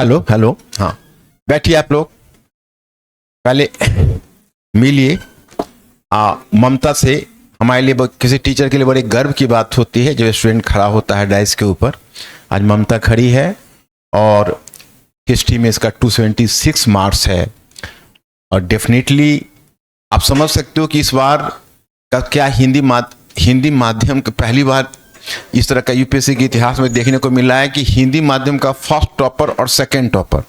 Hello hello, हाँ बैठिए आप लोग। पहले मिलिए। ममता से हमारे लिए किसी टीचर के लिए बड़े गर्व की बात होती है जब स्टूडेंट खड़ा होता है डाइस के ऊपर। आज ममता खड़ी है और हिस्ट्री में इसका 276 मार्क्स है और डेफिनेटली आप समझ सकते हो कि इस बार का क्या हिंदी माध्यम का पहली बार इस तरह का यूपीएससी के इतिहास में देखने को मिला है कि हिंदी माध्यम का फर्स्ट टॉपर और सेकंड टॉपर,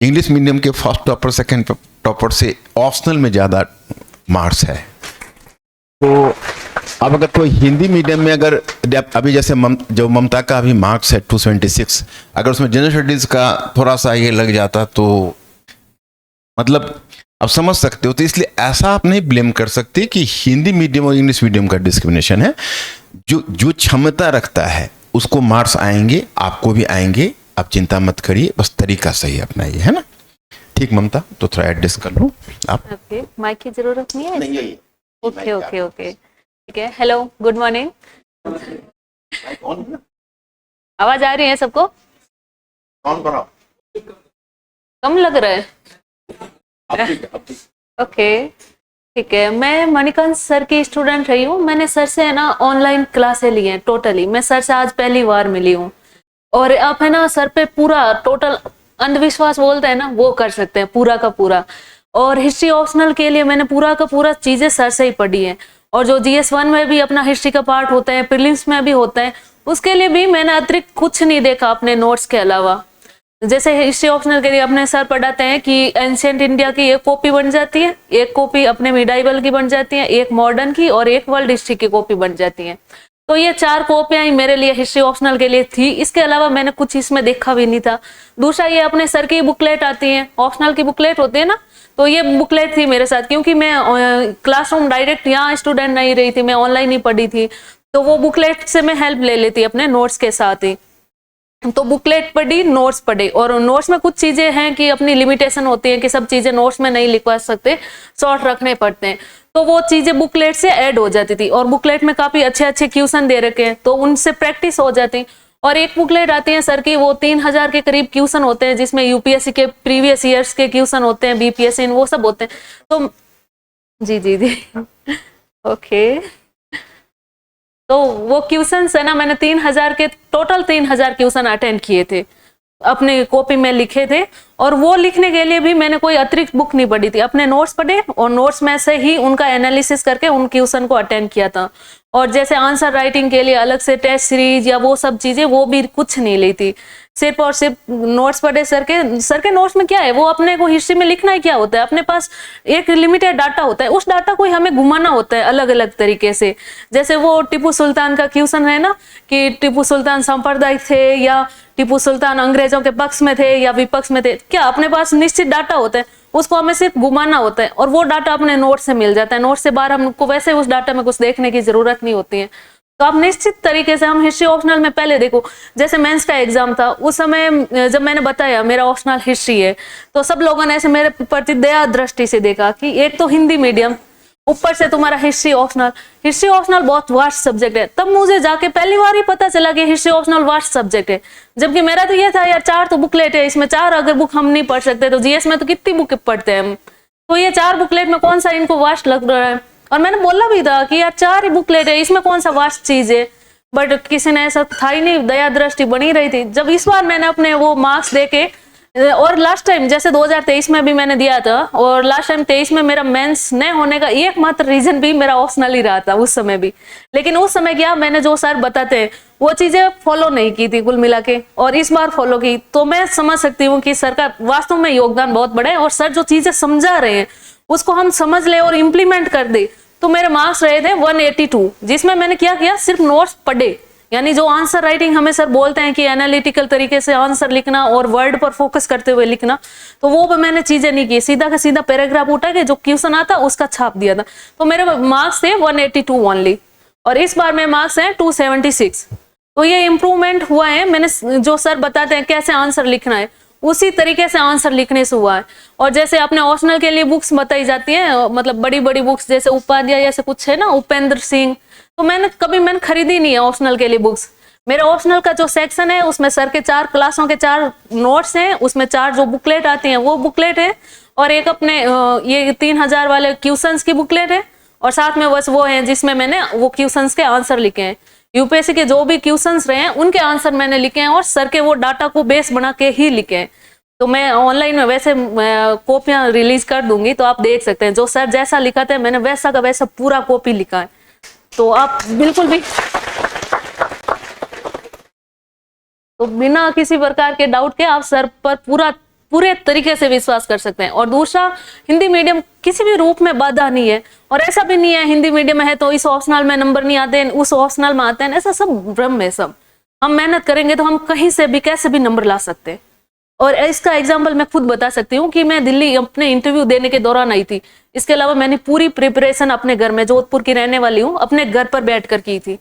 इंग्लिश मीडियम के फर्स्ट टॉपर सेकंड टॉपर से ऑप्शनल में ज़्यादा मार्क्स है। तो अब अगर कोई हिंदी मीडियम में अगर अभी जैसे जो ममता का अभी मार्क्स है 276, अगर उसमें जनरल स्टडीज़ का थोड़ा सा ये लग जाता तो मतलब आप समझ सकते हो। तो इसलिए ऐसा आप नहीं ब्लेम कर सकते कि हिंदी मीडियम और इंग्लिश मीडियम का डिस्क्रिमिनेशन है। जो क्षमता रखता है उसको मार्क्स आएंगे, आपको भी आएंगे। आप चिंता मत करिए, बस तरीका सही अपनाइए, है ना। ठीक ममता, तो थोड़ा एडजस्ट कर लो आप। ओके, माइक की जरूरत नहीं है। नहीं है। ओके ओके ओके, ठीक है। Hello, good morning. आवाज आ रही है सबको? कौन बनाओ? कम लग रहा है। ओके, ठीक है। मैं मणिकांत सर की स्टूडेंट रही हूँ। मैंने सर से है ना ऑनलाइन क्लासें ली हैं टोटली। मैं सर से आज पहली बार मिली हूँ और आप है ना सर पे पूरा टोटल अंधविश्वास बोलते हैं ना, वो कर सकते हैं पूरा का पूरा। और हिस्ट्री ऑप्शनल के लिए मैंने पूरा का पूरा चीजें सर से ही पढ़ी है। और जो GS1 में भी अपना हिस्ट्री का पार्ट होता है, प्रीलिम्स में भी होता है, उसके लिए भी मैंने अतिरिक्त कुछ नहीं देखा अपने नोट्स के अलावा। जैसे हिस्ट्री ऑप्शनल के लिए अपने सर पढ़ाते हैं कि एंशिएंट इंडिया की एक कॉपी बन जाती है, एक कॉपी अपने मिडाइवल की बन जाती है, एक मॉडर्न की और एक वर्ल्ड हिस्ट्री की कॉपी बन जाती है। तो ये 4 कॉपियां ही मेरे लिए हिस्ट्री ऑप्शनल के लिए थी। इसके अलावा मैंने कुछ इसमें देखा भी नहीं था। दूसरा, ये अपने सर की बुकलेट आती है, ऑप्शनल की बुकलेट होती है ना, तो ये बुकलेट थी मेरे साथ। क्योंकि मैं क्लासरूम डायरेक्ट यहाँ स्टूडेंट नहीं रही थी, मैं ऑनलाइन ही पढ़ी थी, तो वो बुकलेट से मैं हेल्प ले लेती अपने नोट्स के साथ ही। तो बुकलेट पढ़ी, नोट्स पढ़े। और नोट्स में कुछ चीजें हैं कि अपनी लिमिटेशन होती है कि सब चीजें नोट्स में नहीं लिखवा सकते, शॉर्ट रखने पड़ते हैं, तो वो चीजें बुकलेट से ऐड हो जाती थी। और बुकलेट में काफी अच्छे अच्छे क्वेश्चन दे रखे हैं, तो उनसे प्रैक्टिस हो जाती। और एक बुकलेट आती है सर की, वो 3000 के करीब क्वेश्चन होते हैं, जिसमें यूपीएससी के प्रीवियस ईयर्स के क्वेश्चन होते हैं, बीपीएससी वो सब होते हैं। तो जी जी जी ओके, तो वो क्वेश्चंस है ना, मैंने 3000 के टोटल 3000 क्वेश्चन अटेंड किए थे, अपने कॉपी में लिखे थे। और वो लिखने के लिए भी मैंने कोई अतिरिक्त बुक नहीं पढ़ी थी, अपने नोट्स पढ़े और नोट्स में से ही उनका एनालिसिस करके उन क्वेश्चन को अटेंड किया था। और जैसे आंसर राइटिंग के लिए अलग से टेस्ट सीरीज या वो सब चीजें, वो भी कुछ नहीं ली थी। सिर्फ और सिर्फ नोट्स पढ़े सर के नोट्स में क्या है, वो अपने को हिस्ट्री में लिखना ही क्या होता है, अपने पास एक लिमिटेड डाटा होता है, उस डाटा को हमें घुमाना होता है अलग अलग तरीके से। जैसे वो टिप्पू सुल्तान का क्वेश्चन है ना कि टिप्पू सुल्तान सांप्रदायिक थे या टिप्पू सुल्तान अंग्रेजों के पक्ष में थे या विपक्ष में थे, क्या अपने पास निश्चित डाटा होता है, उसको हमें सिर्फ घुमाना होता है और वो डाटा अपने नोट से मिल जाता है। नोट से बाहर हमको वैसे उस डाटा में कुछ देखने की जरूरत नहीं होती है। तो आप निश्चित तरीके से, हम हिस्ट्री ऑप्शनल में पहले देखो, जैसे मेंस का एग्जाम था, उस समय जब मैंने बताया मेरा ऑप्शनल हिस्ट्री है, तो सब लोगों ने ऐसे मेरे प्रति दया दृष्टि से देखा कि एक तो हिंदी मीडियम, ऊपर से तुम्हारा हिस्ट्री ऑप्शनल बहुत वास्ट सब्जेक्ट है। तब मुझे जाके पहली बार ही पता चला कि हिस्ट्री ऑप्शनल वास्ट सब्जेक्ट है। जबकि मेरा तो ये था यार 4 तो बुकलेट है, इसमें 4 अगर बुक हम नहीं पढ़ सकते तो जीएस में तो कितनी बुक पढ़ते हैं हम, तो ये 4 बुकलेट में कौन सा इनको वास्ट लग रहा है। और मैंने बोला भी था कि यार 4 ही बुकलेट है, इसमें कौन सा वास्ट चीज है, बट किसी ने ऐसा था ही नहीं, दया दृष्टि बनी रही थी। जब इस बार मैंने अपने वो मार्क्स देके, और लास्ट टाइम जैसे 2023 में भी मैंने दिया था, और लास्ट टाइम 23 में मेरा मेंस न होने का एकमात्र रीजन भी मेरा ऑप्शनल ही रहा था उस समय भी। लेकिन उस समय क्या, मैंने जो सर बताते हैं वो चीजें फॉलो नहीं की थी कुल मिला के, और इस बार फॉलो की, तो मैं समझ सकती हूँ कि सर का वास्तव में योगदान बहुत बड़ा है। और सर जो चीजें समझा रहे हैं उसको हम समझ ले और इम्प्लीमेंट कर दे। तो मेरे मार्क्स रहे थे 182, जिसमें मैंने क्या किया, सिर्फ नोट्स पढ़े। यानी जो आंसर राइटिंग हमें सर बोलते हैं कि एनालिटिकल तरीके से आंसर लिखना और वर्ड पर फोकस करते हुए लिखना, तो वो भी मैंने चीजें नहीं की, सीधा का सीधा पैराग्राफ उठा के जो क्वेश्चन आता उसका छाप दिया था। तो मेरे मार्क्स थे 182 ओनली, और इस बार मेरे मार्क्स हैं 276। तो ये इम्प्रूवमेंट हुआ है। मैंने जो सर बताते हैं कैसे आंसर लिखना है, उसी तरीके से आंसर लिखने से हुआ है। और जैसे अपने ऑप्शनल के लिए बुक्स बताई जाती है, मतलब बड़ी बड़ी बुक्स, जैसे उपाध्याय जैसे कुछ है ना, उपेंद्र सिंह, तो मैंने खरीदी नहीं है ऑप्शनल के लिए बुक्स। मेरे ऑप्शनल का जो सेक्शन है उसमें सर के 4 क्लासों के 4 नोट्स हैं, उसमें 4 जो बुकलेट आती हैं वो बुकलेट है, और एक अपने ये 3000 वाले क्वेश्चंस की बुकलेट है, और साथ में बस वो है जिसमें मैंने वो क्वेश्चंस के आंसर लिखे हैं। यूपीएससी के जो भी क्वेश्चंस रहे हैं उनके आंसर मैंने लिखे हैं और सर के वो डाटा को बेस बना के ही लिखे हैं। तो मैं ऑनलाइन में वैसे कॉपियां रिलीज कर दूंगी, तो आप देख सकते हैं जो सर जैसा लिखा था मैंने वैसा का वैसा पूरा कॉपी लिखा है। तो आप बिल्कुल भी तो बिना किसी प्रकार के डाउट के आप सर पर पूरे तरीके से विश्वास कर सकते हैं। और दूसरा, हिंदी मीडियम किसी भी रूप में बाधा नहीं है, और ऐसा भी नहीं है हिंदी मीडियम में है तो इस ऑप्शनल में नंबर नहीं आते हैं, उस ऑप्शनल में आते हैं, ऐसा सब भ्रम है। सब हम मेहनत करेंगे तो हम कहीं से भी कैसे भी नंबर ला सकते हैं। और इसका एग्जाम्पल मैं खुद बता सकती हूँ कि मैं दिल्ली अपने इंटरव्यू देने के दौरान आई थी। इसके अलावा मैंने पूरी प्रिपरेशन अपने घर में, जोधपुर की रहने वाली हूँ, अपने घर पर बैठ कर की थी।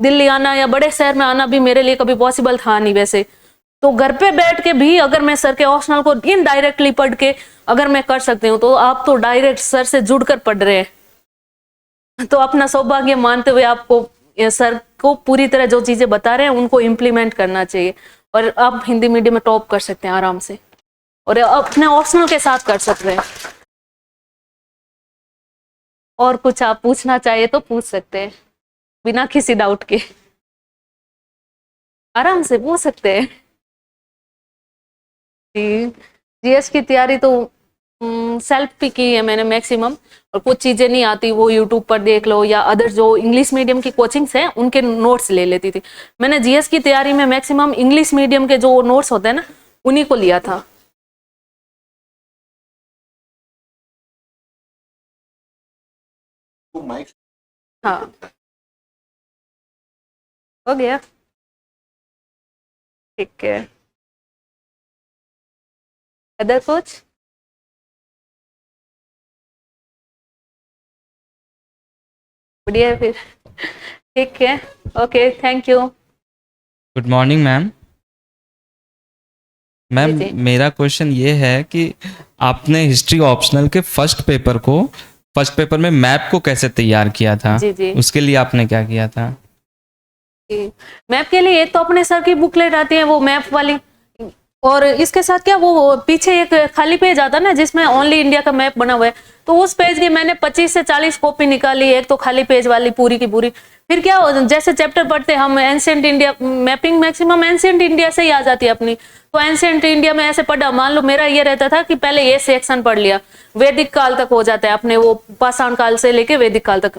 दिल्ली आना या बड़े शहर में आना भी मेरे लिए कभी पॉसिबल था नहीं वैसे। तो घर पे बैठ के भी अगर मैं सर के ऑप्शनल को इनडायरेक्टली पढ़ के अगर मैं कर सकती हूँ, तो आप तो डायरेक्ट सर से जुड़कर पढ़ रहे हैं। तो अपना सौभाग्य मानते हुए आपको सर को पूरी तरह जो चीजें बता रहे हैं उनको इम्प्लीमेंट करना चाहिए, और आप हिंदी मीडियम में टॉप कर सकते हैं आराम से, और अपने ऑप्शनल के साथ कर सकते हैं। और कुछ आप पूछना चाहिए तो पूछ सकते हैं बिना किसी डाउट के, आराम से पूछ सकते हैं। जीएस की तैयारी तो सेल्फ भी की है मैंने मैक्सिमम, और कुछ चीजें नहीं आती वो यूट्यूब पर देख लो, या अदर जो इंग्लिश मीडियम की कोचिंग्स हैं उनके नोट्स ले लेती थी। मैंने जीएस की तैयारी में मैक्सिमम इंग्लिश मीडियम के जो नोट्स होते हैं ना उन्हीं को लिया था। हाँ, हो गया, ठीक है। अदर कुछ? बढ़िया है फिर, ठीक है, okay, thank you. Good morning ma'am. Ma'am, जी, जी। मेरा क्वेश्चन ये है कि आपने हिस्ट्री ऑप्शनल के फर्स्ट पेपर में मैप को कैसे तैयार किया था? जी, जी। उसके लिए आपने क्या किया था? मैप के लिए एक तो अपने सर की बुकलेट आती है वो मैप वाली, और इसके साथ क्या वो पीछे एक खाली पेज आता है ना जिसमें ओनली इंडिया का मैप बना हुआ है, तो उस पेज की मैंने 25 से 40 कॉपी निकाली, एक तो खाली पेज वाली पूरी की पूरी। फिर क्या जैसे चैप्टर पढ़ते हम ancient India, mapping maximum ancient India से ही आ जाती है अपनी, तो एंशिएंट इंडिया में ऐसे पढ़ा, मान लो मेरा ये रहता था कि पहले ये सेक्शन पढ़ लिया, वैदिक काल तक हो जाता है अपने, वो पाषाण काल से लेके वैदिक काल तक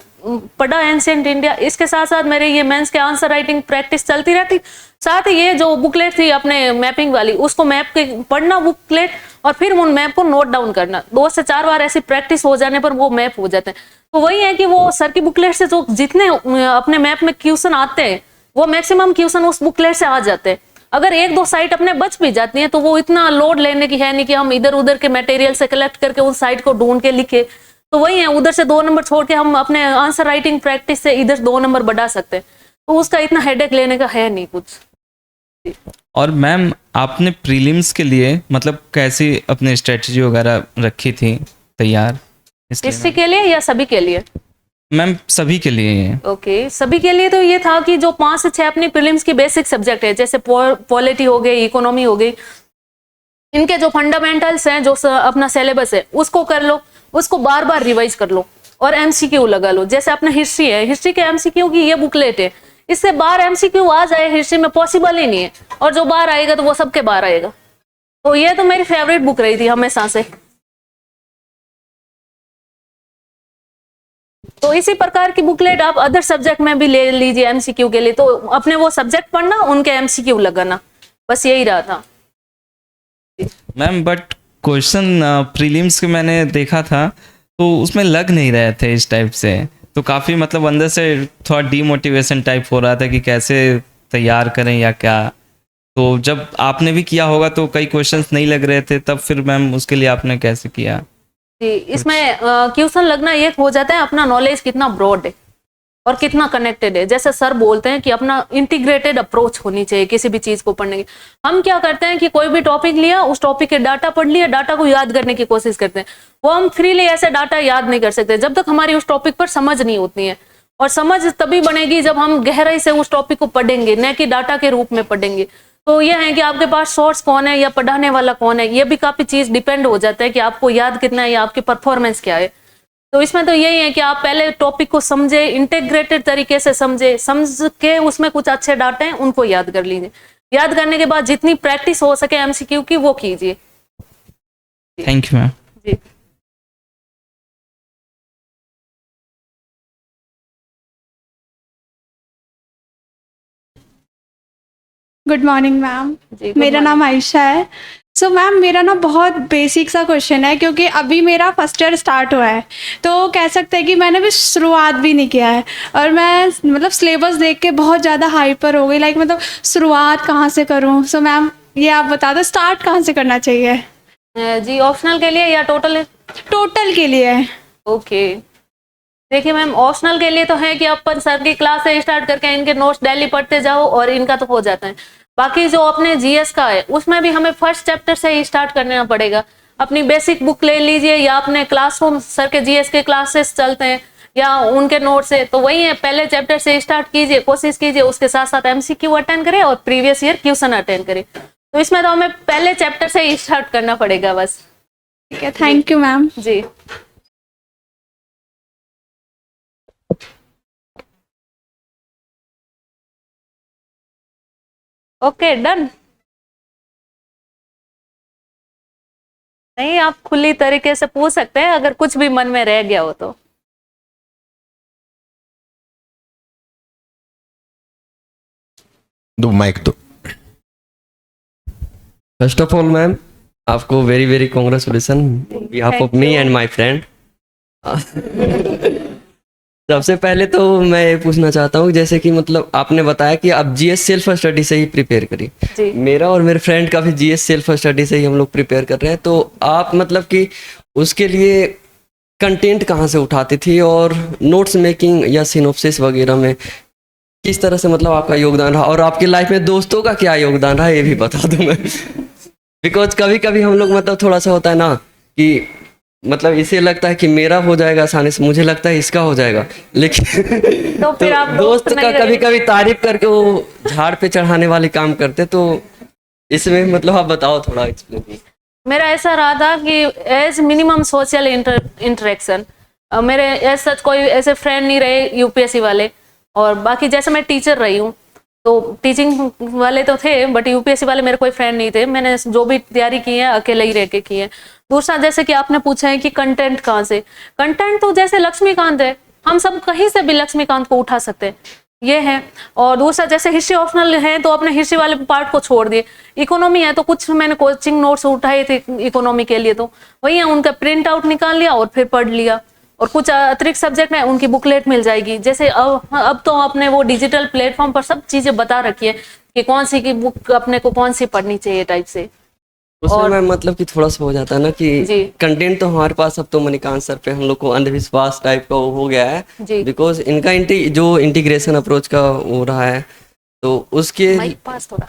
पढ़ा एंशिएंट इंडिया। इसके साथ साथ मेरे ये मेंस के आंसर राइटिंग प्रैक्टिस चलती रहती, साथ ही ये जो बुकलेट थी अपने मैपिंग वाली उसको मैप के पढ़ना बुकलेट, और फिर उन मैप को नोट डाउन करना, 2 से 4 बार ऐसी प्रैक्टिस हो जाने पर वो मैप हो जाते हैं। तो वही है कि वो सर की बुकलेट से जो जितने अपने मैप में क्वेश्चन आते हैं वो मैक्सिमम क्वेश्चन उस बुकलेट से आ जाते हैं। अगर 1-2 साइट अपने बच भी जाती है तो वो इतना लोड लेने की है नहीं कि हम इधर उधर के मटेरियल से कलेक्ट करके उस साइट को ढूंढ के लिखे। तो वही है, उधर से 2 नंबर छोड़ के हम अपने आंसर राइटिंग प्रैक्टिस से इधर 2 नंबर बढ़ा सकते हैं, तो उसका इतना हेडेक लेने का है नहीं कुछ। और मैम, आपने प्रीलिम्स के लिए मतलब कैसी अपनी स्ट्रेटजी वगैरह रखी थी तैयार? हिस्ट्री के लिए या सभी के लिए? मैम, सभी के लिए है। ओके, सभी के लिए तो ये था कि जो 5 से 6 अपनी प्रीलिम्स की बेसिक सब्जेक्ट है, जैसे पॉलिटी हो गई, इकोनॉमी हो गई, इनके जो फंडामेंटल्स हैं, जो अपना सिलेबस है उसको कर लो, उसको बार बार रिवाइज कर लो और एमसीक्यू लगा लो। जैसे अपना हिस्ट्री है, हिस्ट्री के एमसीक्यू की ये बुकलेट है, इससे बाहर एमसीक्यू आ जाए हिस्ट्री में पॉसिबल ही नहीं है, और जो बाहर आएगा तो वो सबके बाहर आएगा। तो ये तो मेरी फेवरेट बुक रही थी हमेशा से। तो इसी प्रकार की बुकलेट आप अदर सब्जेक्ट में भी ले लीजिए एमसीक्यू के लिए, तो अपने वो सब्जेक्ट पढ़ना, उनके एमसीक्यू लगाना, बस यही रहा था। मैम, बट क्वेश्चन प्रीलिम्स के मैंने देखा था तो उसमें लग नहीं रहे थे इस टाइप से, तो काफ़ी मतलब अंदर से थोड़ा डीमोटिवेशन टाइप हो रहा था कि कैसे तैयार करें या क्या। तो जब आपने भी किया होगा तो कई क्वेश्चंस नहीं लग रहे थे, तब फिर मैम उसके लिए आपने कैसे किया? जी, इसमें क्वेश्चन लगना ये हो जाता है अपना नॉलेज कितना ब्रॉड है और कितना कनेक्टेड है। जैसे सर बोलते हैं कि अपना इंटीग्रेटेड अप्रोच होनी चाहिए किसी भी चीज को पढ़ने की। हम क्या करते हैं कि कोई भी टॉपिक लिया, उस टॉपिक के डाटा पढ़ लिया, डाटा को याद करने की कोशिश करते हैं। वो हम फ्रीली ऐसे डाटा याद नहीं कर सकते जब तक हमारी उस टॉपिक पर समझ नहीं होती है। और समझ तभी बनेगी जब हम गहराई से उस टॉपिक को पढ़ेंगे, न कि डाटा के रूप में पढ़ेंगे। तो ये है कि आपके पास सोर्स कौन है या पढ़ाने वाला कौन है, ये भी काफी चीज डिपेंड हो जाता है कि आपको याद कितना है या आपकी परफॉर्मेंस क्या है। तो इसमें तो यही है कि आप पहले टॉपिक को समझे, इंटीग्रेटेड तरीके से समझे, समझ के उसमें कुछ अच्छे डाटा हैं उनको याद कर लीजिए। याद करने के बाद जितनी प्रैक्टिस हो सके एमसीक्यू की वो कीजिए। Thank you ma'am. जी। Good morning ma'am. जी, good मेरा नाम आयशा है। सो मैम मेरा ना बहुत बेसिक सा क्वेश्चन है, क्योंकि अभी मेरा फर्स्ट ईयर स्टार्ट हुआ है, तो कह सकते हैं कि मैंने भी शुरुआत भी नहीं किया है, और मैं मतलब सिलेबस देख के बहुत ज़्यादा हाइपर हो गई, लाइक मतलब शुरुआत कहाँ से करूँ। सो मैम ये आप बता दो स्टार्ट कहाँ से करना चाहिए। जी, ऑप्शनल के लिए या टोटल? टोटल के लिए। ओके, देखिए मैम, ऑप्शनल के लिए तो है कि अपन सर की क्लास से स्टार्ट करके इनके नोट्स डेली पढ़ते जाओ और इनका तो हो जाता है। बाकी जो अपने जीएस का है उसमें भी हमें फर्स्ट चैप्टर से ही स्टार्ट करना पड़ेगा। अपनी बेसिक बुक ले लीजिए या अपने क्लासरूम सर के जीएस के क्लासेस चलते हैं या उनके नोट से, तो वही है, पहले चैप्टर से स्टार्ट कीजिए, कोशिश कीजिए, उसके साथ साथ एमसीक्यू अटेंड करें और प्रीवियस ईयर क्वेश्चन अटेंड करें। तो इसमें तो हमें पहले चैप्टर से ही स्टार्ट करना पड़ेगा बस। ठीक है, थैंक यू मैम। जी। Okay, done. नहीं, आप खुली तरीके से पूछ सकते हैं अगर कुछ भी मन में रह गया हो तो। दो माइक दो। फर्स्ट ऑफ ऑल मैम, आपको very very congratulation behalf of me and my friend. सबसे पहले तो मैं ये पूछना चाहता हूँ, जैसे कि मतलब आपने बताया कि आप जीएस सेल्फ स्टडी से ही प्रिपेयर करी। जी। मेरा और मेरे फ्रेंड का भी जीएस सेल्फ स्टडी से ही हम लोग प्रिपेयर कर रहे हैं। तो आप मतलब कि उसके लिए कंटेंट कहाँ से उठाती थी, और नोट्स मेकिंग या सिनॉप्सिस वगैरह में किस तरह से मतलब आपका योगदान रहा, और आपकी लाइफ में दोस्तों का क्या योगदान रहा ये भी बता दूं मैं। बिकॉज कभी कभी हम लोग मतलब थोड़ा सा होता है ना कि मतलब इसे लगता है कि मेरा हो जाएगा आसानी से, मुझे लगता है इसका हो जाएगा, लेकिन तो फिर आप दोस्त नहीं का रहे। कभी कभी तारीफ करके वो झाड़ पे चढ़ाने वाले काम करते। तो इसमें मतलब आप बताओ थोड़ा एक्सप्लेन। मेरा ऐसा रहा था कि एज मिनिमम सोशल इंटरेक्शन, मेरे एज सच कोई ऐसे फ्रेंड नहीं रहे यूपीएससी वाले। और बाकी जैसे मैं टीचर रही हूँ तो टीचिंग वाले तो थे, बट यूपीएससी वाले मेरे कोई फ्रेंड नहीं थे। मैंने जो भी तैयारी की है अकेले ही रह के की है। दूसरा, जैसे कि आपने पूछा है कि कंटेंट कहाँ से, कंटेंट तो जैसे लक्ष्मीकांत है, हम सब कहीं से भी लक्ष्मीकांत को उठा सकते हैं, ये है। और दूसरा, जैसे हिस्ट्री ऑप्शनल है तो अपने हिस्ट्री वाले पार्ट को छोड़ दिए। इकोनॉमी है तो कुछ मैंने कोचिंग नोट्स उठाए थे इकोनॉमी के लिए, तो वही है, उनका प्रिंट आउट निकाल लिया और फिर पढ़ लिया। और कुछ अतिरिक्त सब्जेक्ट में उनकी बुकलेट मिल जाएगी। जैसे अब तो आपने वो डिजिटल प्लेटफॉर्म पर सब चीजें बता रखी है कि कौन सी की बुक अपने को कौन सी पढ़नी चाहिए टाइप से। उसमें मैं मतलब कि थोड़ा सा हो जाता है ना जी। कि कंटेंट तो हमारे पास, अब तो मणिकांत सर पे हम लोग को अंधविश्वास टाइप का वो हो गया है, जी। बिकॉज इनका जो इंटीग्रेशन अप्रोच का हो रहा है, तो उसके माइक पास थोड़ा।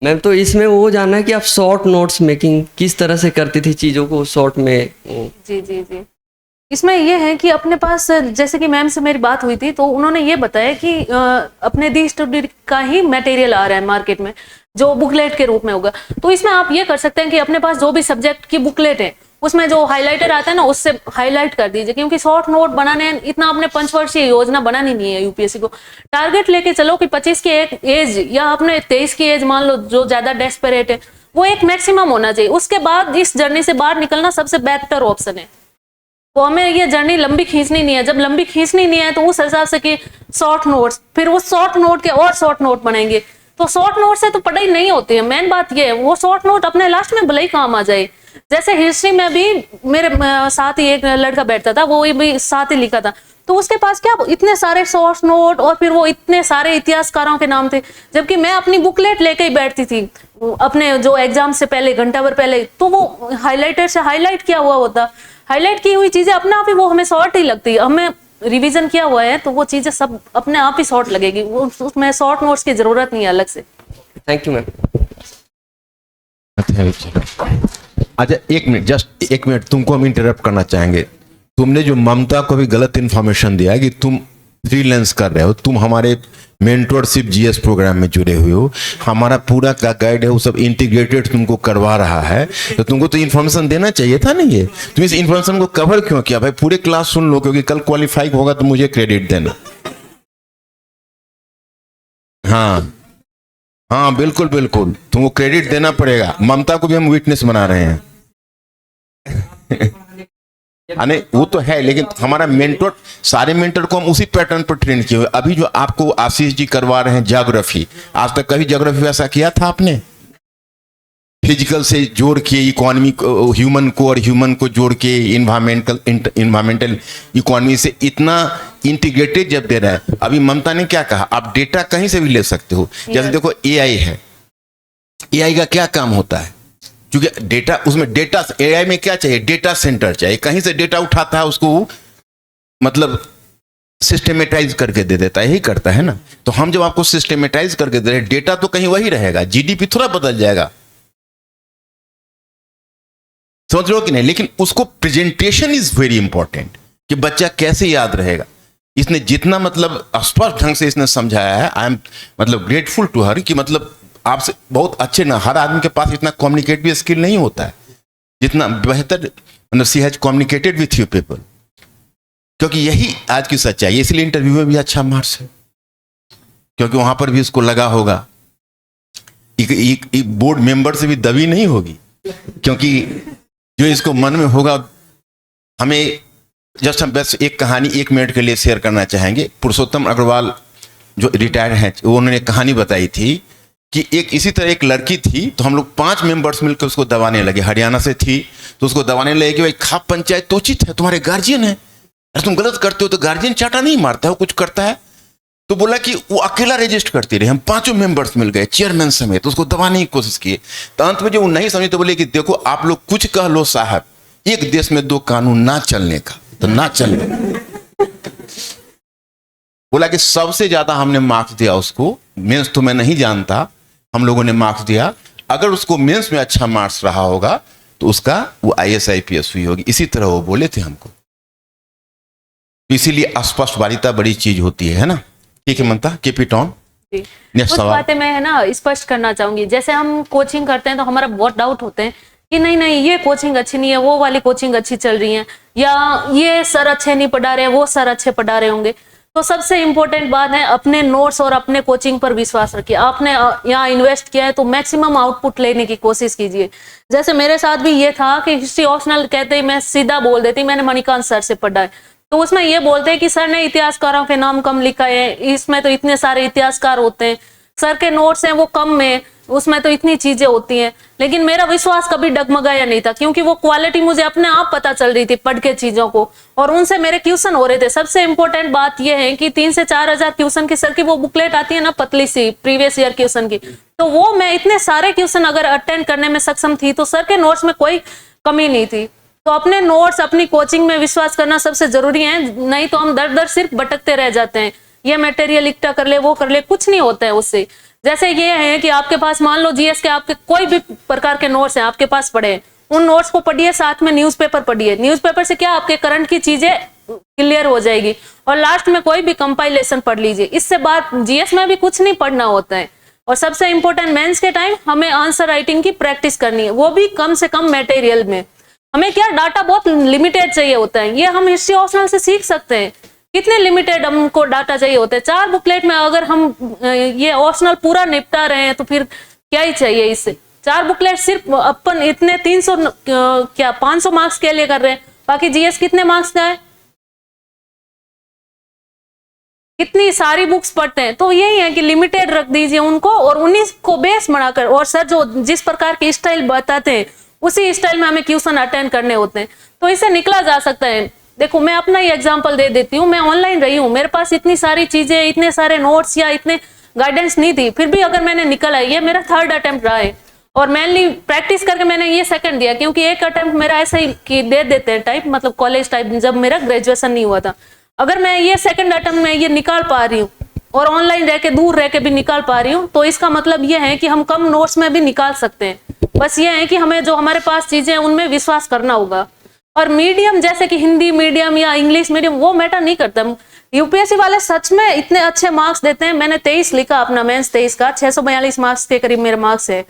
मैम तो इसमें वो जानना है कि आप शॉर्ट नोट्स मेकिंग किस तरह से करती थी, चीज़ों को शॉर्ट में जी जी जी। इसमें ये है कि अपने पास, जैसे कि मैम से मेरी बात हुई थी तो उन्होंने ये बताया कि अपने दी स्टडी का ही मटेरियल आ रहा है मार्केट में जो बुकलेट के रूप में होगा। तो इसमें आप ये कर सकते हैं कि अपने पास जो भी सब्जेक्ट की बुकलेट है उसमें जो हाइलाइटर आता है ना उससे हाईलाइट कर दीजिए, क्योंकि शॉर्ट नोट बनाने इतना अपने पंचवर्षीय योजना बनानी नहीं है। यूपीएससी को टारगेट लेके चलो कि 25 की एक एज या अपने 23 की एज मान लो, जो ज्यादा डेस्परेट है वो एक मैक्सिमम होना चाहिए। उसके बाद इस जर्नी से बाहर निकलना सबसे बेहतर ऑप्शन है। तो हमें ये जर्नी लंबी खींचनी नहीं है। जब लंबी खींचनी नहीं है तो उस हिसाब से कि शॉर्ट नोट्स, फिर उस शॉर्ट नोट के और शॉर्ट नोट बनाएंगे, तो शॉर्ट नोट से तो पढ़ाई नहीं होती है। मेन बात ये है, वो शॉर्ट नोट अपने लास्ट में भले ही काम आ जाए। जैसे हिस्ट्री में भी मेरे साथ ही एक लड़का बैठता था, वो भी साथ ही लिखा था, तो उसके पास क्या इतने सारे शॉर्ट नोट और फिर वो इतने सारे इतिहासकारों के नाम थे, जबकि मैं अपनी बुकलेट लेके ही बैठती थी अपने जो एग्जाम से पहले, घंटा भर पहले, तो वो हाईलाइटर से हाईलाइट किया हुआ होता। हाईलाइट की हुई चीजें अपने आप ही वो हमें शॉर्ट ही लगती है। हमें रिवीजन किया हुआ है तो वो चीजें सब अपने आप ही शॉर्ट लगेगी, उसमें शॉर्ट नोट्स की जरूरत नहीं है अलग से। Thank you ma'am. अच्छा एक मिनट, जस्ट एक मिनट, तुमको हम इंटरप्ट करना चाहेंगे। तुमने जो ममता को भी गलत इन्फॉर्मेशन दिया है कि तुम फ्रीलांस कर रहे हो, तुम हमारे मेंटरशिप जीएस प्रोग्राम में जुड़े हुए हो, हमारा पूरा का गाइड है वो सब इंटीग्रेटेड तुमको करवा रहा है, तो तुमको तो इन्फॉर्मेशन देना चाहिए था ना। ये तुम इस इन्फॉर्मेशन को कवर क्यों किया भाई? पूरे क्लास सुन लो, क्योंकि कल क्वालिफाई होगा तो मुझे क्रेडिट देना। हाँ हाँ बिल्कुल बिल्कुल, तुमको क्रेडिट देना पड़ेगा। ममता को भी हम विटनेस बना रहे हैं। अने वो तो है, लेकिन हमारा मेंटर, सारे मेंटर को हम उसी पैटर्न पर ट्रेन किए हुए। अभी जो आपको आशीष जी करवा रहे हैं ज्योग्राफी, आज तक कभी ज्योग्राफी वैसा किया था आपने? फिजिकल से जोड़ के इकोनॉमी, ह्यूमन को और ह्यूमन को जोड़ के इन्वायरमेंटल इकोनॉमी से इतना इंटीग्रेटेड जब दे रहा है। अभी ममता ने क्या कहा, आप डेटा कहीं से भी ले सकते हो। जैसे देखो एआई है, एआई का क्या काम होता है? क्योंकि डेटा, उसमें डेटा, एआई में क्या चाहिए? डेटा सेंटर चाहिए। कहीं से डेटा उठाता है उसको मतलब सिस्टमेटाइज करके दे देता है, यही करता है ना। तो हम जब आपको सिस्टमेटाइज करके दे रहे हैं, डेटा तो कहीं वही रहेगा, जीडीपी थोड़ा बदल जाएगा, समझ रहे हो कि नहीं? लेकिन उसको प्रेजेंटेशन इज वेरी इंपॉर्टेंट, कि बच्चा कैसे याद रहेगा। इसने जितना मतलब स्पष्ट ढंग से इसने समझाया है, आई एम मतलब ग्रेटफुल टू हर, कि मतलब आपसे बहुत अच्छे ना, हर आदमी के पास इतना कम्युनिकेटिव स्किल नहीं होता है जितना बेहतर मतलब she has communicated with you people, क्योंकि यही आज की सच्चाई है। इसलिए इंटरव्यू में भी अच्छा मार्क्स है, क्योंकि वहां पर भी उसको लगा होगा, बोर्ड मेंबर से भी दबी नहीं होगी, क्योंकि जो इसको मन में होगा। हमें जस्ट हम बस एक कहानी 1 मिनट के लिए शेयर करना चाहेंगे। पुरुषोत्तम अग्रवाल जो रिटायर्ड हैं, उन्होंने कहानी बताई थी कि एक इसी तरह एक लड़की थी, तो हम लोग 5 मेंबर्स मिलकर उसको दबाने लगे। हरियाणा से थी, तो उसको दबाने लगे कि भाई खाप पंचायत तो उचित है, तुम्हारे गार्जियन है, अरे तुम गलत करते हो तो गार्जियन चाटा नहीं मारता है, वो कुछ करता है। तो बोला कि वो अकेला रजिस्ट करती रही। हम 5 मेंबर्स मिल गए चेयरमैन समेत, उसको दबाने की कोशिश की। तो अंत में जो वो नहीं समझे तो बोले कि देखो आप लोग कुछ कह लो साहब, एक देश में 2 कानून ना चलने का तो ना चलने। बोला कि सबसे ज्यादा हमने मार्क्स दिया उसको, मेंस तो मैं नहीं जानता, हम लोगों ने मार्क्स दिया। अगर उसको मेंस में अच्छा मार्क्स रहा होगा तो उसका वो IAS IPS हुई होगी। इसी तरह वो बोले थे हमको। इसीलिए स्पष्ट वारिता बड़ी चीज होती है ना। ठीक है ममता, कीप इट ऑन। कुछ बातें मैं है ना स्पष्ट करना चाहूंगी। जैसे हम कोचिंग करते हैं तो हमारा बहुत डाउट होते हैं कि नहीं नहीं ये कोचिंग अच्छी नहीं है, वो वाली कोचिंग अच्छी चल रही है, या ये सर अच्छे नहीं पढ़ा रहे, वो सर अच्छे पढ़ा रहे होंगे। तो सबसे इंपॉर्टेंट बात है अपने नोट्स और अपने कोचिंग पर विश्वास रखिए। आपने यहाँ इन्वेस्ट किया है तो मैक्सिमम आउटपुट लेने की कोशिश कीजिए। जैसे मेरे साथ भी ये था कि हिस्ट्री ऑप्शनल कहते ही मैं सीधा बोल देती मैंने मणिकांत सर से पढ़ा है, तो उसमें ये बोलते हैं कि सर ने इतिहासकारों के नाम कम लिखा है, इसमें तो इतने सारे इतिहासकार होते हैं, सर के नोट्स हैं वो कम है, उसमें तो इतनी चीजें होती हैं। लेकिन मेरा विश्वास कभी डगमगाया नहीं था, क्योंकि वो क्वालिटी मुझे अपने आप पता चल रही थी पढ़ के चीजों को, और उनसे मेरे क्वेश्चन हो रहे थे। सबसे इंपॉर्टेंट बात यह है कि 3 से 4 हजार क्वेश्चन की सर की वो बुकलेट आती है ना, पतली सी प्रीवियस ईयर क्वेश्चन की, तो वो मैं इतने सारे क्वेश्चन अगर अटेंड करने में सक्षम थी तो सर के नोट्स में कोई कमी नहीं थी। तो अपने नोट्स, अपनी कोचिंग में विश्वास करना सबसे जरूरी है, नहीं तो हम दर दर सिर्फ भटकते रह जाते हैं। ये मटेरियल इकट्ठा कर ले, वो कर ले, कुछ नहीं होता है उससे। जैसे ये है कि आपके पास मान लो जीएस के आपके कोई भी प्रकार के नोट्स हैं आपके पास पड़े हैं, उन नोट्स को पढ़िए, साथ में न्यूज़पेपर पढ़िए। न्यूज़पेपर से क्या आपके करंट की चीजें क्लियर हो जाएगी, और लास्ट में कोई भी कंपाइलेशन पढ़ लीजिए। इससे बात जीएस में भी कुछ नहीं पढ़ना होता है। और सबसे इंपॉर्टेंट मेंस के टाइम हमें आंसर राइटिंग की प्रैक्टिस करनी है, वो भी कम से कम मटेरियल में। हमें क्या डाटा बहुत लिमिटेड चाहिए होता है, ये हम हिस्ट्री ऑप्शनल से सीख सकते हैं। कितने लिमिटेड हमको डाटा चाहिए होते हैं। 4 बुकलेट में अगर हम ये ऑप्शनल पूरा निपटा रहे हैं तो फिर क्या ही चाहिए इससे। 4 बुकलेट सिर्फ अपन इतने 300 क्या 500 मार्क्स के लिए कर रहे हैं, बाकी जीएस कितने मार्क्स का है, कितनी सारी बुक्स पढ़ते हैं। तो यही है कि लिमिटेड रख दीजिए उनको, और उन्हीं को बेस बनाकर, और सर जो जिस प्रकार की स्टाइल बताते हैं उसी स्टाइल में हमें क्वेश्चन अटेंड करने होते हैं, तो इससे निकला जा सकता है। देखो मैं अपना ही एग्जांपल दे देती हूँ, मैं ऑनलाइन रही हूँ, मेरे पास इतनी सारी चीजें, इतने सारे नोट्स या इतने गाइडेंस नहीं थी, फिर भी अगर मैंने निकल आई, ये मेरा 3rd अटेम्प्ट रहा है, और मेनली प्रैक्टिस करके मैंने ये 2nd दिया, क्योंकि एक अटेम्प्ट मेरा ऐसा ही कि दे देते हैं टाइप, मतलब कॉलेज टाइप, जब मेरा ग्रेजुएशन नहीं हुआ था। अगर मैं ये 2nd अटेम्प्ट में ये निकाल पा रही हूँ और ऑनलाइन रह के दूर रह के भी निकाल पा रही हूँ, तो इसका मतलब ये है कि हम कम नोट्स में भी निकाल सकते हैं। बस ये है कि हमें जो हमारे पास चीजें हैं उनमें विश्वास करना होगा। और मीडियम जैसे कि हिंदी मीडियम या इंग्लिश मीडियम वो मैटर नहीं करता। यूपीएससी वाले सच में इतने अच्छे मार्क्स देते हैं। मैंने 23 लिखा अपना मेंस 23 का, 642 मार्क्स के करीब मेरे मार्क्स है।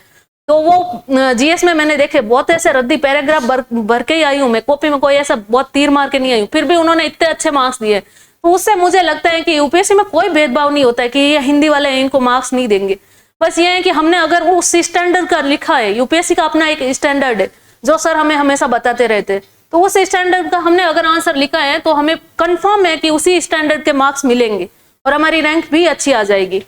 तो वो जीएस में मैंने देखे बहुत ऐसे रद्दी पैराग्राफ भर के ही आई हूँ मैं, कॉपी में कोई ऐसा बहुत तीर मार के नहीं आई हूँ, फिर भी उन्होंने इतने अच्छे मार्क्स दिए। तो उससे मुझे लगता है कि यूपीएससी में कोई भेदभाव नहीं होता है कि ये हिंदी वाले हैं इनको मार्क्स नहीं देंगे। बस ये है कि हमने अगर उस स्टैंडर्ड का लिखा है, यूपीएससी का अपना एक स्टैंडर्ड है जो सर हमें हमेशा बताते रहते, तो उस स्टैंडर्ड का हमने अगर आंसर लिखा है तो हमें कंफर्म है कि उसी स्टैंडर्ड के मार्क्स मिलेंगे और हमारी रैंक भी अच्छी आ जाएगी।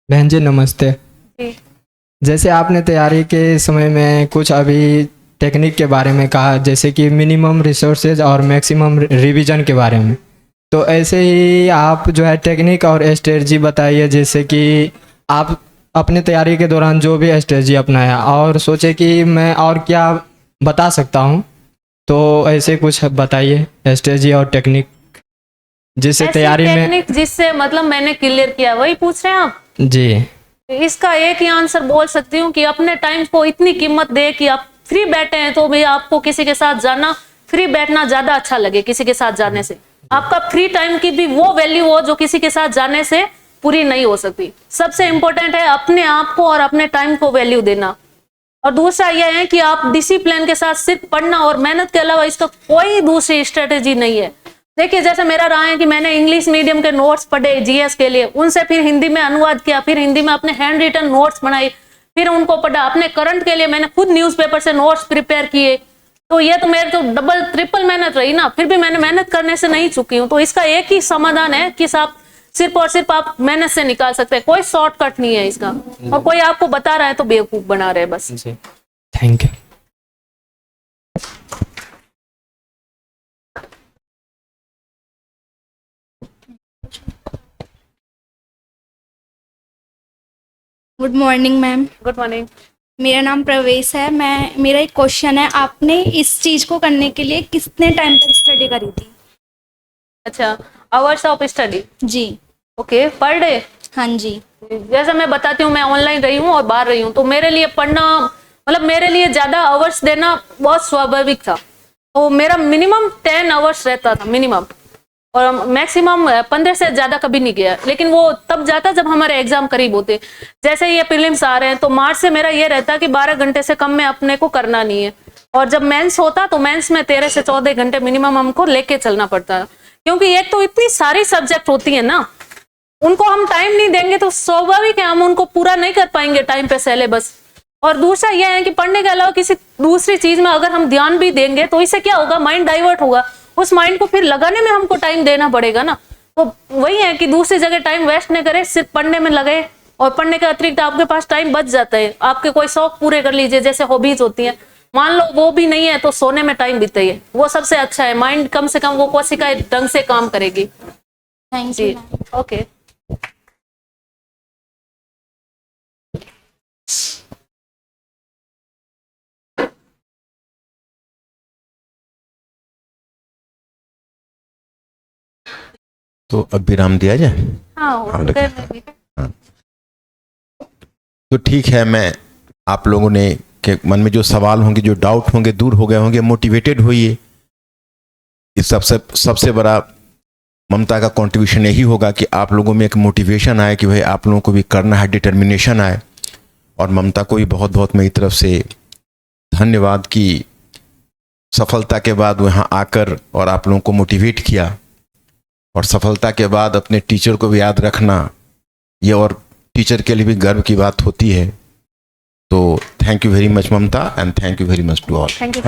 बहन जी नमस्ते। जी। जैसे आपने तैयारी के समय में कुछ अभी टेक्निक के बारे में कहा, जैसे कि मिनिमम रिसोर्सेज और मैक्सिमम रिवीजन के बारे में, तो ऐसे ही आप जो है टेक्निक और स्ट्रेटजी बताइए, जैसे कि आप अपने तैयारी के दौरान जो भी स्ट्रेटजी अपनाया और सोचे कि मैं और क्या बता सकता हूँ, तो ऐसे कुछ बताइए स्ट्रेटजी और टेक्निक जिससे तैयारी में। टेक्निक जिससे मतलब मैंने क्लियर किया वही पूछ रहे हैं आप? जी। इसका एक ही आंसर बोल सकती हूँ कि अपने टाइम को इतनी कीमत दे कि आप फ्री बैठे हैं तो भी आपको किसी के साथ जाना, फ्री बैठना ज्यादा अच्छा लगे किसी के साथ जाने से। आपका फ्री टाइम की भी वो वैल्यू हो जो किसी के साथ जाने से पूरी नहीं हो सकती। सबसे इंपॉर्टेंट है अपने आप को और अपने टाइम को वैल्यू देना। और दूसरा यह है कि आप डिसिप्लिन के साथ सिर्फ पढ़ना और मेहनत के अलावा इसका कोई दूसरी स्ट्रेटेजी नहीं है। देखिए जैसे मेरा रहा है कि मैंने इंग्लिश मीडियम के नोट्स पढ़े जीएस के लिए, उनसे फिर हिंदी में अनुवाद किया, फिर हिंदी में अपने हैंड रिटन नोट्स बनाए, फिर उनको पढ़ा। अपने करंट के लिए मैंने खुद न्यूज़पेपर से नोट्स प्रिपेयर किए। तो ये तो मेरे तो डबल ट्रिपल मेहनत रही ना, फिर भी मैंने मेहनत करने से नहीं चुकी हूँ। तो इसका एक ही समाधान है कि आप सिर्फ और सिर्फ आप मेहनत से निकाल सकते हैं, कोई शॉर्टकट नहीं है इसका। और कोई आपको बता रहा है तो बेवकूफ बना रहे बस। जी thank you. Good morning ma'am. Good morning. मेरा नाम प्रवेश है। मेरा एक क्वेश्चन है, आपने इस चीज़ को करने के लिए कितने टाइम तक स्टडी करी थी? अच्छा, आवर्स ऑफ स्टडी? जी। Okay, per day? हाँ जी। जैसे मैं बताती हूँ, मैं ऑनलाइन रही हूँ और बाहर रही हूँ, तो मेरे लिए पढ़ना मतलब मेरे लिए ज्यादा आवर्स देना बहुत स्वाभाविक था। तो मेरा मिनिमम 10 आवर्स रहता था मिनिमम, और मैक्सिमम 15 से ज्यादा कभी नहीं गया। लेकिन वो तब जाता जब हमारे एग्जाम करीब होते। जैसे ये प्रीलिम्स आ रहे हैं तो मार्च से मेरा ये रहता कि 12 घंटे से कम में अपने को करना नहीं है। और जब मेंस होता तो मेंस में 13 से 14 घंटे मिनिमम हमको लेके चलना पड़ता है, क्योंकि एक तो इतनी सारी सब्जेक्ट होती है ना, उनको हम टाइम नहीं देंगे तो स्वाभाविक है हम उनको पूरा नहीं कर पाएंगे टाइम पे सिलेबस। और दूसरा यह है कि पढ़ने के अलावा किसी दूसरी चीज में अगर हम ध्यान भी देंगे तो इससे क्या होगा, माइंड डाइवर्ट होगा। उस माइंड को फिर लगाने में हमको टाइम देना पड़ेगा ना। तो वही है कि दूसरी जगह टाइम वेस्ट नहीं करे, सिर्फ पढ़ने में लगे। और पढ़ने के अतिरिक्त आपके पास टाइम बच जाता है, आपके कोई शौक पूरे कर लीजिए, जैसे हॉबीज होती है। मान लो वो भी नहीं है तो सोने में टाइम बीताइए, वो सबसे अच्छा है। माइंड कम से कम वो कोशिका ढंग से काम करेगी। थैंक जी, यू। ओके। तो अब विराम दिया जाए। हाँ, तो ठीक है, मैं आप लोगों ने के मन में जो सवाल होंगे, जो डाउट होंगे, दूर हो गए होंगे। मोटिवेटेड होइए। इस सबसे बड़ा ममता का कंट्रीब्यूशन यही होगा कि आप लोगों में एक मोटिवेशन आए कि भाई आप लोगों को भी करना है, डिटर्मिनेशन आए। और ममता को भी बहुत बहुत मेरी तरफ से धन्यवाद कि सफलता के बाद वहाँ आकर और आप लोगों को मोटिवेट किया। और सफलता के बाद अपने टीचर को भी याद रखना, ये और टीचर के लिए भी गर्व की बात होती है। तो thank you very much Mamta, and thank you very much to all. Thank you.